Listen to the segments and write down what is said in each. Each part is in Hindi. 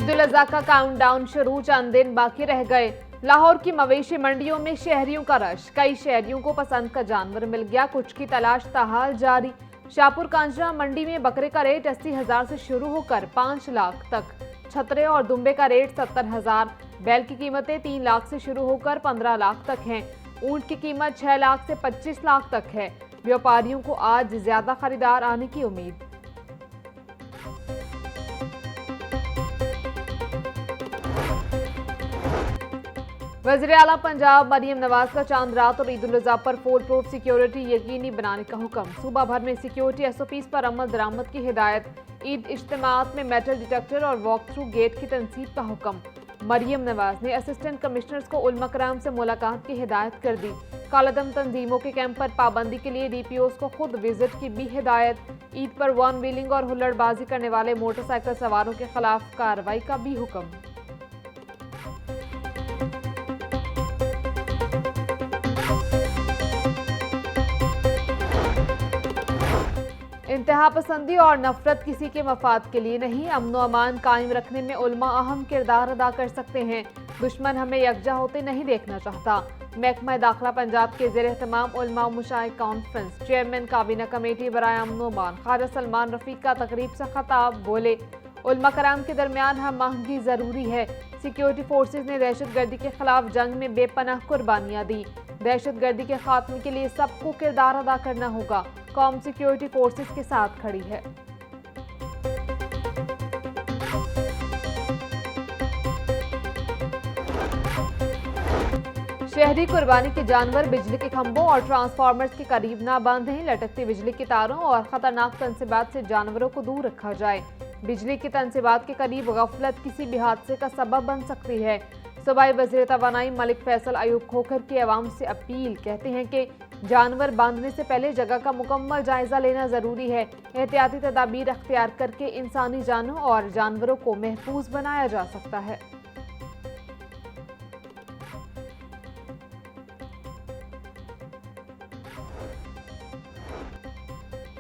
ईद उल अज़हा का काउंटडाउन शुरू, चंद दिन बाकी रह गए। लाहौर की मवेशी मंडियों में शहरियों का रश, कई शहरियों को पसंद का जानवर मिल गया, कुछ की तलाश ताहाल जारी। शाहपुर कांजरा मंडी में बकरे का रेट 80,000 से शुरू होकर 5 लाख तक, छतरे और दुम्बे का रेट 70,000, बैल की कीमतें 3 लाख से शुरू होकर 15 लाख तक हैं, ऊंट की कीमत 6 लाख से 25 लाख तक है। व्यापारियों को आज ज्यादा खरीदार आने की उम्मीद। वज़ीर आला पंजाब मरियम नवाज का चांद रात और ईद उल अज़हा पर फुल प्रूफ सिक्योरिटी यकीनी बनाने का हुक्म। सूबा भर में सिक्योरिटी SOPs पर अमल दरामद की हिदायत। ईद इज्तिमात में मेटल डिटेक्टर और वॉक थ्रू गेट की तनसीब का हुक्म। मरियम नवाज ने असिस्टेंट कमिश्नर्स को उलमा कराम से मुलाकात की हिदायत कर दी। कालादम तंजीमों के कैंप पर पाबंदी के लिए DPOs को खुद विजिट की भी हिदायत। ईद पर वन व्हीलिंग और हुल्लड़बाजी करने वाले मोटरसाइकिल सवारों के खिलाफ कार्रवाई का भी हुक्म। इंतहा पसंदी और नफरत किसी के मफाद के लिए नहीं, अमन व अमान कायम रखने में उलमा अहम किरदार अदा कर सकते हैं। दुश्मन हमें यकजा होते नहीं देखना चाहता। महकमा दाखिला पंजाब के ज़ेर एहतमाम उलमा मुशाइर कॉन्फ्रेंस चेयरमैन काबीना कमेटी बराए अमन व अमान ख्वाजा सलमान रफीक का तकरीब से खताब बोले, उलमा कराम के दरमियान हम आहंगी ज़रूरी है। सिक्योरिटी फोर्सेज ने दहशतगर्दी के खिलाफ जंग में बेपनाह कुर्बानियाँ दी। दहशतगर्दी के खात्मे के लिए सबको किरदार अदा करना होगा। कौम सिक्योरिटी फोर्सेज के साथ खड़ी है। शहरी कुर्बानी के जानवर बिजली के खंभों और ट्रांसफार्मर्स के करीब ना बांधें। लटकती बिजली की तारों और खतरनाक तनसीबात से जानवरों को दूर रखा जाए। बिजली की तनसीबात के करीब गफलत किसी भी हादसे का सबब बन सकती है। सूबाई वज़ीर तवानाई मलिक फैसल अयूब खोखर की आवाम से अपील, कहते हैं कि जानवर बांधने से पहले जगह का मुकम्मल जायजा लेना जरूरी है। एहतियाती तदाबीर अख्तियार करके इंसानी जानों और जानवरों को महफूज बनाया जा सकता है।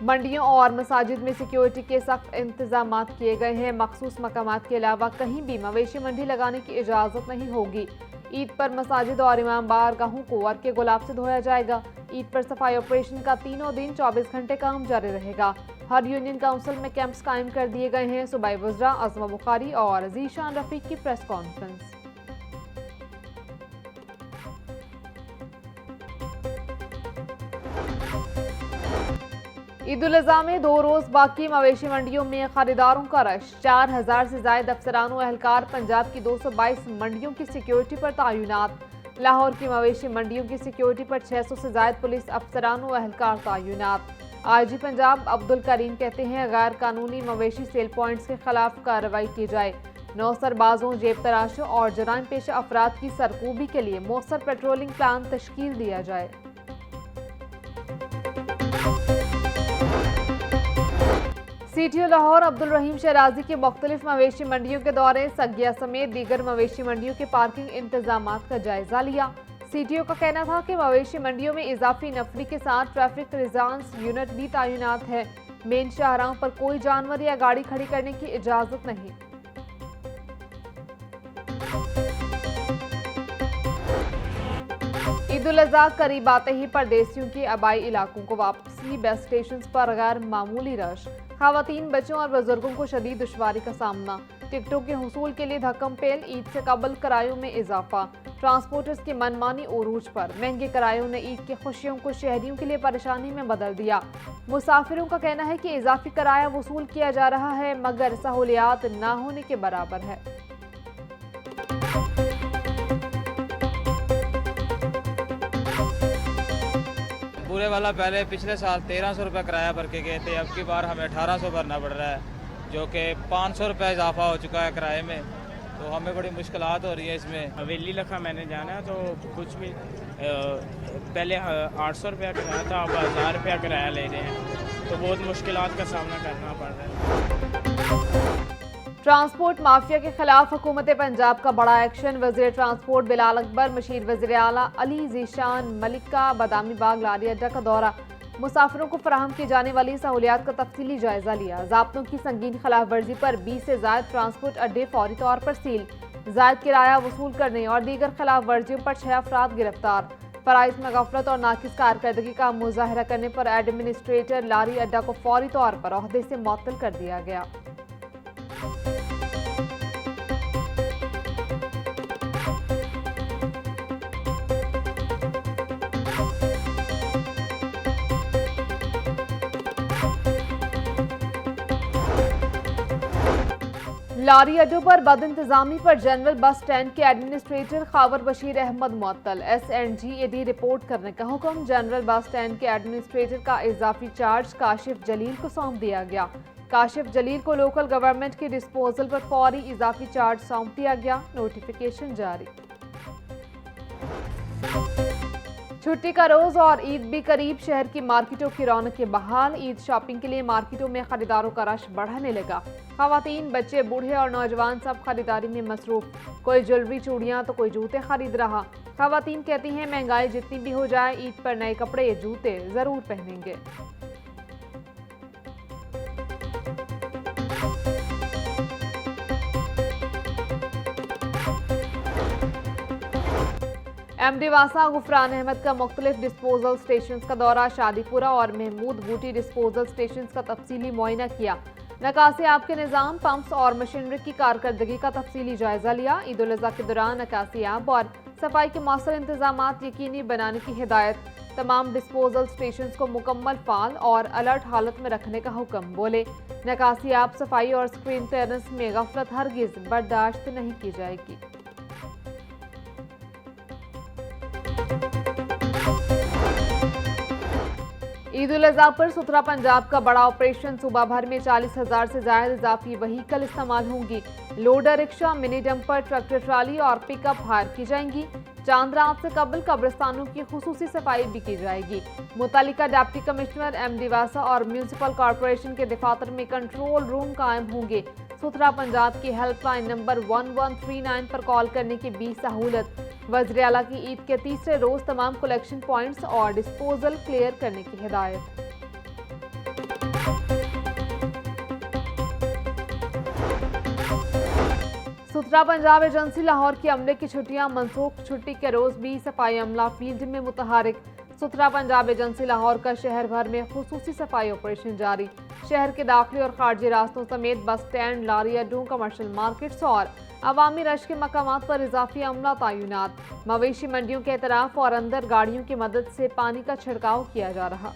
मंडियों और मसाजिद में सिक्योरिटी के सख्त इंतजाम किए गए हैं। मखसूस मकामात के अलावा कहीं भी मवेशी मंडी लगाने की इजाज़त नहीं होगी। ईद पर मसाजिद और इमाम बारगाहों को अर्के गुलाब से धोया जाएगा। ईद पर सफाई ऑपरेशन का तीनों दिन 24 घंटे काम जारी रहेगा। हर यूनियन काउंसिल में कैंप्स कायम कर दिए गए हैं। सूबाई वज़रा अज़मा बुखारी और ज़ीशान रफीक की प्रेस कॉन्फ्रेंस। ईद उल अज़हा में 2 रोज बाकी मवेशी मंडियों में खरीदारों का रश। 4,000 से ज्यादा अफसरान व एहलकार पंजाब की 222 मंडियों की सिक्योरिटी पर तैनात। लाहौर की मवेशी मंडियों की सिक्योरिटी पर 600 से ज्यादा पुलिस अफसरान व एहलकार तैनात। IG पंजाब अब्दुल करीम कहते हैं, गैर कानूनी मवेशी सेल पॉइंट्स के खिलाफ कार्रवाई की जाए। 9 सरबाजों, जेब तराशों और जराइम पेशा अफराद की सरकूबी के लिए मौसर पेट्रोलिंग प्लान तश्कील दिया जाए। CTO लाहौर अब्दुल रहीम शराजी के मुख्तलिफ मवेशी मंडियों के दौरे, सगिया समेत दीगर मवेशी मंडियों के पार्किंग इंतजामात का जायजा लिया। CTO का कहना था कि मवेशी मंडियों में इजाफी नफरी के साथ ट्रैफिक रिजांस यूनिट भी तैनात है। मेन शाहराहों पर कोई जानवर या गाड़ी खड़ी करने की इजाजत नहीं। ईद उल अज़हा करीब आते ही परदेसियों के आबाई इलाकों को वापसी, बस स्टेशन पर गैर मामूली रश। खवातीन, बच्चों और बुजुर्गों को शदीद दुश्वारी का सामना। टिकटों के हुसूल के लिए धक्कम पेल। ईद से कबल किरायों में इजाफा। ट्रांसपोर्टर्स की मनमानी उरूज पर। महंगे किरायों ने ईद की खुशियों को शहरियों के लिए परेशानी में बदल दिया। मुसाफिरों का कहना है कि इजाफी किराया वसूल किया जा रहा है, मगर सहूलियात ना होने के बराबर है। पूरे वाला पहले पिछले साल 1300 रुपये किराया भर के गए थे, अब की बार हमें 1800 भरना पड़ रहा है, जो कि 500 रुपये इजाफा हो चुका है किराए में। तो हमें बड़ी मुश्किलात हो रही है इसमें। हवेली लखा मैंने जाना है तो कुछ भी पहले 800 रुपया किराया था, अब 1000 रुपया किराया ले रहे हैं, तो बहुत मुश्किलात का सामना करना पड़ रहा है। ट्रांसपोर्ट माफिया के खिलाफ हुकूमत पंजाब का बड़ा एक्शन। वज़ीर ट्रांसपोर्ट बिलाल अकबर, मशीर वज़ीर आला अली ज़ीशान मलिक का बादामी बाग लारी अड्डा का दौरा। मुसाफिरों को फराहम की जाने वाली सहूलियात का तफसीली जायजा लिया। ज़ाब्तों की संगीन खिलाफ वर्जी पर 20 से ज़ायद ट्रांसपोर्ट अड्डे फौरी तौर पर सील, ज़ायद किराया वसूल करने और दीगर खिलाफ वर्जियों पर 6 अफराद गिरफ्तार। फराइज में गफलत और नाकिस कारकर्दगी का मुजाहरा करने पर एडमिनिस्ट्रेटर लारी अड्डा को फौरी तौर पर ओहदे से मुअत्तल कर दिया गया। लारी अड्डों पर बदइंतजामी पर जनरल बस स्टैंड के एडमिनिस्ट्रेटर खावर बशीर अहमद मुअत्तल, SNGAD रिपोर्ट करने का हुक्म। जनरल बस स्टैंड के एडमिनिस्ट्रेटर का इजाफी चार्ज काशिफ जलील को सौंप दिया गया। काशिफ जलील को लोकल गवर्नमेंट के डिस्पोजल पर फौरी इजाफी चार्ज सौंप दिया गया। नोटिफिकेशन जारी। छुट्टी का रोज और ईद भी करीब, शहर की मार्केटों की रौनकें बहाल। ईद शॉपिंग के लिए मार्केटों में खरीदारों का रश बढ़ने लगा। खवातीन, बच्चे, बूढ़े और नौजवान सब खरीदारी में मसरूफ। कोई ज्वेलरी, चूड़ियां तो कोई जूते खरीद रहा। खवातीन कहती हैं महंगाई जितनी भी हो जाए, ईद पर नए कपड़े, जूते जरूर पहनेंगे। MD वासा गुफरान अहमद का मुख्तलिफ डिस्पोजल स्टेशन का दौरा, शादीपुरा और महमूद बूटी डिस्पोजल स्टेशन का तफसीली मुआयना किया। नकासी आब के निज़ाम, पंप्स और मशीनरी की कारकर्दगी का तफसीली जायजा लिया। ईद उल अज़हा के दौरान नकासी आब और सफाई के मौसर इंतजामात यकीनी बनाने की हिदायत। तमाम डिस्पोजल स्टेशन को मुकम्मल फाल और अलर्ट हालत में रखने का हुक्म। बोले, नकासी आब, सफाई और स्क्रीन क्लियरेंस में गफलत हरगिज बर्दाश्त नहीं की जाएगी। ईद उल अज़हा पर सुथरा पंजाब का बड़ा ऑपरेशन, सूबा भर में 40,000 से ज्यादा इजाफी व्हीकल इस्तेमाल होंगी। Loader, rickshaw, mini dumper, tractor trolley और पिकअप हायर की जाएंगी। चांद रात से कबल कब्रिस्तानों की खुसूसी सफाई भी की जाएगी। मुतल्लिका डिप्टी कमिश्नर MD वासा और म्यूनसिपल कॉरपोरेशन के दफातर में कंट्रोल रूम कायम होंगे। सुथरा पंजाब की हेल्पलाइन नंबर 1139 पर कॉल करने की भी सहूलत। वज़ीर आला की ईद के तीसरे रोज तमाम कलेक्शन पॉइंट्स और डिस्पोजल क्लियर करने की हिदायत। सुथरा पंजाब एजेंसी लाहौर की अमले की छुट्टियां मनसूख, छुट्टी के रोज भी सफाई अमला फील्ड में मुतहरिक। सुथरा पंजाब एजेंसी लाहौर का शहर भर में खुसूसी सफाई ऑपरेशन जारी। शहर के दाखिली और खारजी रास्तों समेत बस स्टैंड, लारी अड्डों, कमर्शियल मार्केट्स और अवामी रश के मकामात पर इजाफी अमला तैनात। मवेशी मंडियों के एतराफ और अंदर गाड़ियों की मदद से पानी का छिड़काव किया जा रहा।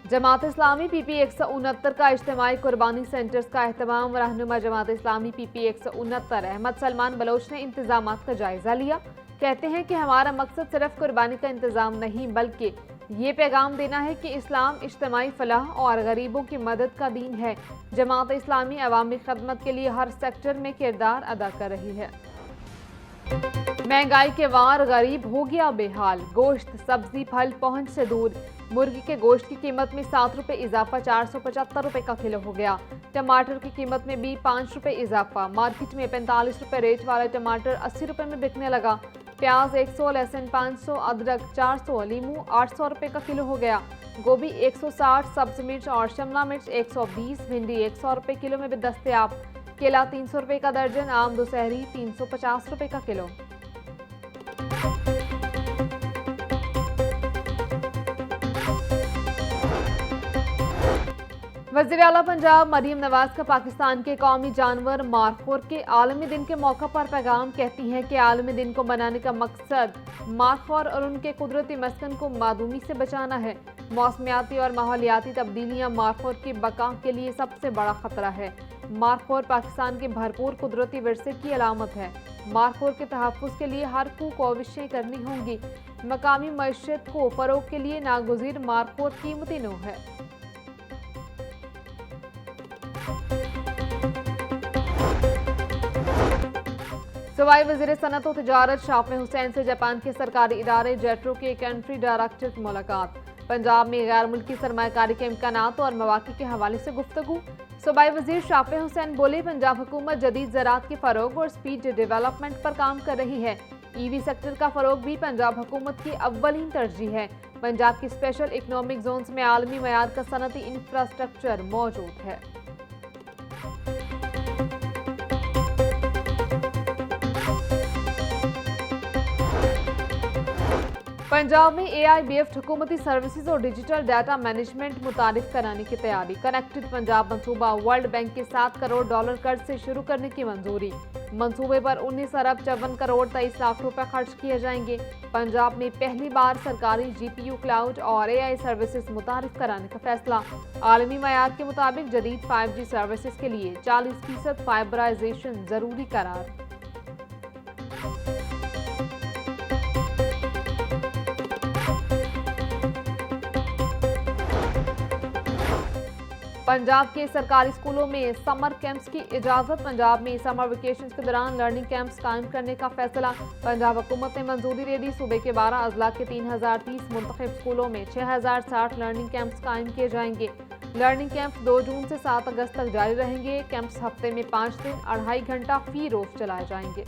जमात इस्लामी PP 169 का इज्तिमाई कुर्बानी सेंटर्स का एहतमाम। रहनुमा जमात इस्लामी PP 169 अहमद सलमान बलोच ने इंतजाम का जायजा लिया। कहते हैं कि हमारा मकसद सिर्फ कुर्बानी का इंतजाम नहीं, बल्कि ये पैगाम देना है कि इस्लाम इज्तिमाई फलाह और गरीबों की मदद का दीन है। जमात इस्लामी अवामी खदमत के लिए हर सेक्टर में किरदार अदा कर रही है। महंगाई के वार, गरीब हो गया बेहाल। गोश्त, सब्जी, फल पहुंच से दूर। मुर्गी के गोश्त की कीमत में 7 रुपये इजाफा, 475 रुपये का किलो हो गया। टमाटर की कीमत में भी 5 रुपये इजाफा। मार्केट में 45 रुपये रेट वाला टमाटर 80 रुपये में बिकने लगा। प्याज 100, लहसुन 500, अदरक 400, लीमू 800 रुपये का किलो हो गया। गोभी 160, सब्ज मिर्च और शिमला मिर्च 120, भिंडी 100 रुपये किलो में भी दस्तयाब। केला 300 रुपये का दर्जन, आम दोसहरी 350 रुपये का किलो। वज़ीर आला पंजाब मरीम नवाज का पाकिस्तान के कौमी जानवर मारखोर के आलमी दिन के मौका पर पैगाम। कहती हैं कि आलमी दिन को मनाने का मकसद मारखोर और उनके कुदरती मस्कन को मादूमी से बचाना है। मौसमियाती और माहौलियाती तब्दीलियां मारखोर की बका के लिए सबसे बड़ा खतरा है। मारखोर पाकिस्तान के भरपूर कुदरती विरसे की अलामत है। मारखोर के तहफ़्फ़ुज़ के लिए हर कोशिशें करनी होंगी। मकामी मईशत को फ़रोग़ के लिए नागुज़ीर मारखोर कीमती नौ है। सूबाई वज़ीर सनअत और तिजारत शाफे हुसैन से जापान के सरकारी इदारे जेट्रो के कंट्री डायरेक्टर की मुलाकात। पंजाब में गैर मुल्की सरमायाकारी के इम्कानात और मौक़े के हवाले से गुफ्तगू। सूबाई वजीर शाफी हुसैन बोले, पंजाब हुकूमत जदीद ज़राअत के फ़रोग और स्पीड डेवलपमेंट पर काम कर रही है। ईवी सेक्टर का फ़रोग भी पंजाब हुकूमत की अव्वलीन तरजीह है। पंजाब की स्पेशल इकनॉमिक जोन्स में आलमी मयार का सनती इंफ्रास्ट्रक्चर मौजूद है। पंजाब में AIBF हुकूमती सर्विसेज और डिजिटल डाटा मैनेजमेंट मुतारिफ कराने की तैयारी। कनेक्टेड पंजाब मंसूबा वर्ल्ड बैंक के $7 करोड़ कर्ज से शुरू करने की मंजूरी। मंसूबे पर 19 अरब 54 करोड़ 23 लाख रुपए खर्च किए जाएंगे। पंजाब में पहली बार सरकारी GPU क्लाउड और AI सर्विसेज मुतारिफ कराने का फैसला। आलमी मयार के मुताबिक जदीद 5G सर्विसेज के लिए 40% फाइबराइजेशन जरूरी करार। पंजाब के सरकारी स्कूलों में समर कैंप्स की इजाजत। पंजाब में समर वेकेशन के दौरान लर्निंग कैंप्स कायम करने का फैसला। पंजाब हुकूमत ने मंजूरी दे दी। सूबे के 12 अजला के 3030 मुंतखब स्कूलों में 6060 लर्निंग कैंप्स कायम किए जाएंगे। लर्निंग कैंप्स 2 जून से 7 अगस्त तक जारी रहेंगे। कैंप्स हफ्ते में 5 दिन 2.5 घंटा फी रोज चलाए जाएंगे।